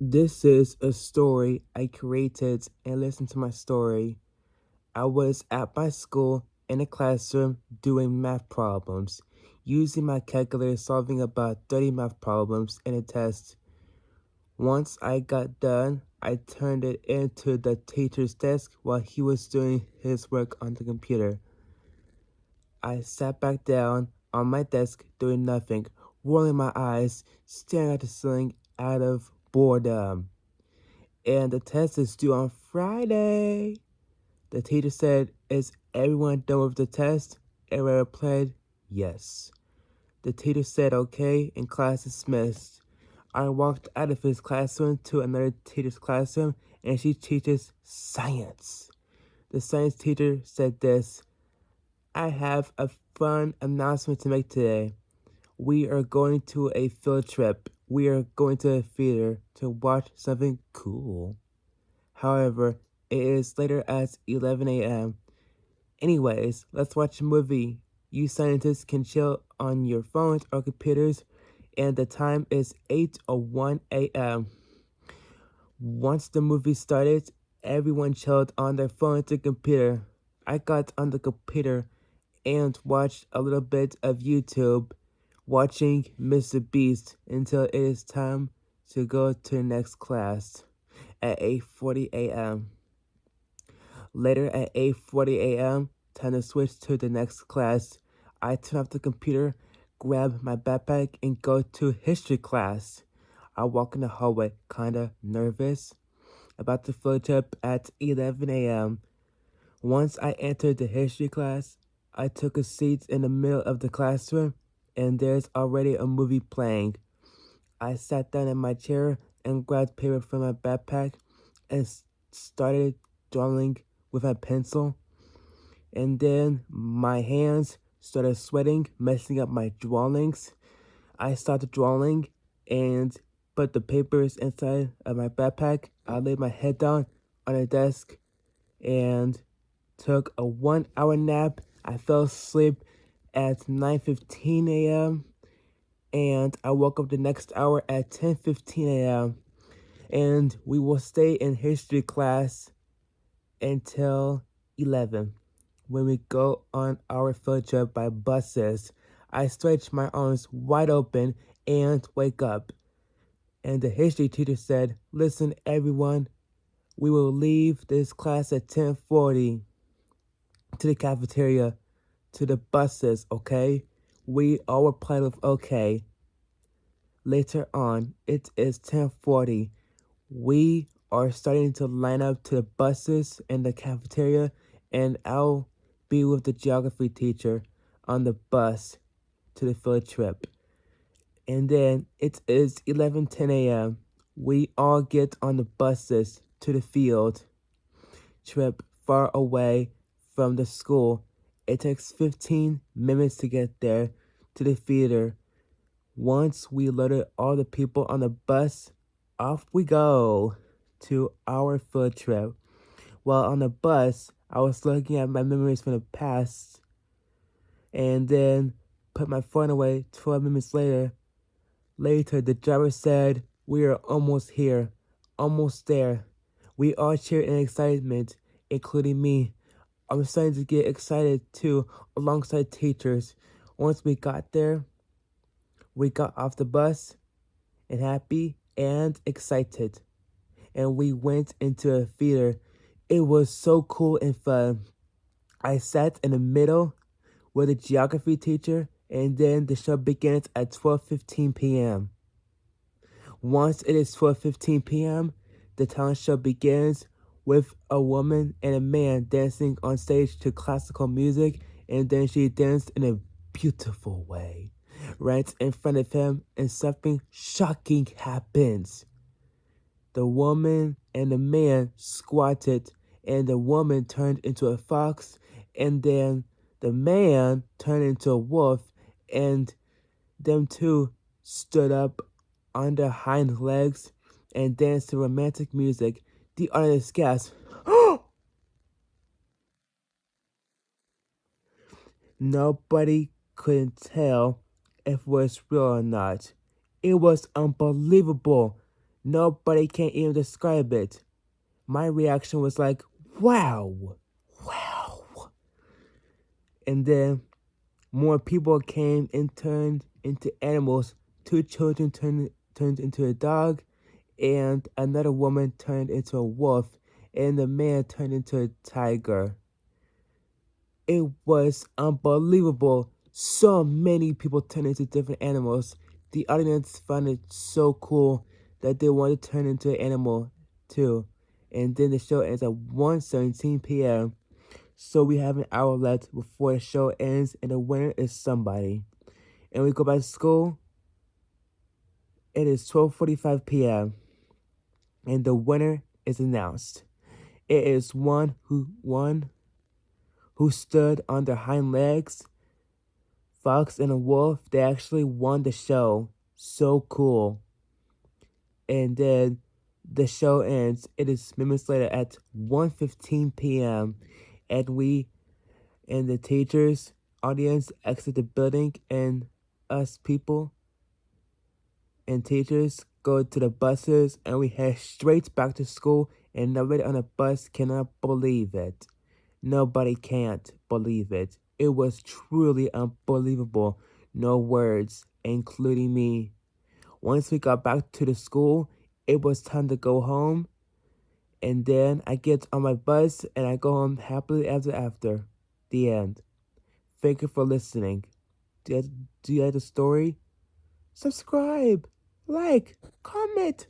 This is a story I created and listen to my story. I was at my school in a classroom doing math problems, using my calculator solving about 30 math problems in a test. Once I got done, I turned it into the teacher's desk while he was doing his work on the computer. I sat back down on my desk doing nothing, rolling my eyes, staring at the ceiling out of boredom. And the test is due on Friday. The teacher said, "Is everyone done with the test?" And I replied, "Yes." The teacher said, "Okay," and class dismissed. I walked out of his classroom to another teacher's classroom, and she teaches science. The science teacher said this: "I have a fun announcement to make today. We are going to a field trip. We are going to a theater to watch something cool." However, it is later at 11 a.m. Anyways, let's watch a movie. You scientists can chill on your phones or computers, and the time is 8:01 a.m. Once the movie started, everyone chilled on their phone to computer. I got on the computer and watched a little bit of YouTube, watching Mr. Beast until it is time to go to the next class at 8:40 a.m. Later at 8:40 a.m., time to switch to the next class. I turn off the computer, grab my backpack, and go to history class. I walk in the hallway, kinda nervous about the field trip at 11 a.m. Once I entered the history class, I took a seat in the middle of the classroom, and there's already a movie playing. I sat down in my chair and grabbed paper from my backpack and started drawing with a pencil. And then my hands started sweating, messing up my drawings. I started drawing and put the papers inside of my backpack. I laid my head down on a desk and took a 1 hour nap. I fell asleep at 9:15 a.m. and I woke up the next hour at 10:15 a.m. And we will stay in history class until 11 when we go on our field trip by buses. I stretch my arms wide open and wake up. And the history teacher said, "Listen, everyone, we will leave this class at 10:40 to the cafeteria, to the buses, okay?" We all replied with okay. Later on, it is 10:40. We are starting to line up to the buses and the cafeteria, and I'll be with the geography teacher on the bus to the field trip. And then it is 11:10 a.m. We all get on the buses to the field trip far away from the school. It takes 15 minutes to get there to the theater. Once we loaded all the people on the bus, off we go to our field trip. While on the bus, I was looking at my memories from the past and then put my phone away 12 minutes later. Later, the driver said, "We are almost here, almost there." We all cheered in excitement, including me. I'm starting to get excited too, alongside teachers. Once we got there, we got off the bus and happy and excited. And we went into a theater. It was so cool and fun. I sat in the middle with the geography teacher, and then the show begins at 12:15 p.m. Once it is 12:15 p.m., the talent show begins with a woman and a man dancing on stage to classical music, and then she danced in a beautiful way right in front of him, and something shocking happens. The woman and the man squatted, and the woman turned into a fox, and then the man turned into a wolf, and them two stood up on their hind legs and danced to romantic music. The audience gasped. Nobody could tell if it was real or not. It was unbelievable. Nobody can even describe it. My reaction was like, wow, wow. And then more people came and turned into animals. Two children turned into a dog, and another woman turned into a wolf, and the man turned into a tiger. It was unbelievable. So many people turned into different animals. The audience found it so cool that they wanted to turn into an animal too. And then the show ends at 1:17 p.m. So we have an hour left before the show ends, and the winner is somebody. And we go back to school. It is 12:45 p.m. and the winner is announced. It is one who stood on their hind legs. Fox and a wolf. They actually won the show. So cool. And then the show ends. It is minutes later at 1:15 p.m. and we and the teachers audience exit the building, and us people and teachers go to the buses, and we head straight back to school, and nobody on the bus cannot believe it. Nobody can't believe it. It was truly unbelievable. No words, including me. Once we got back to the school, it was time to go home, and then I get on my bus and I go home happily ever after. The end. Thank you for listening. Do you like the story? Subscribe, like, comment.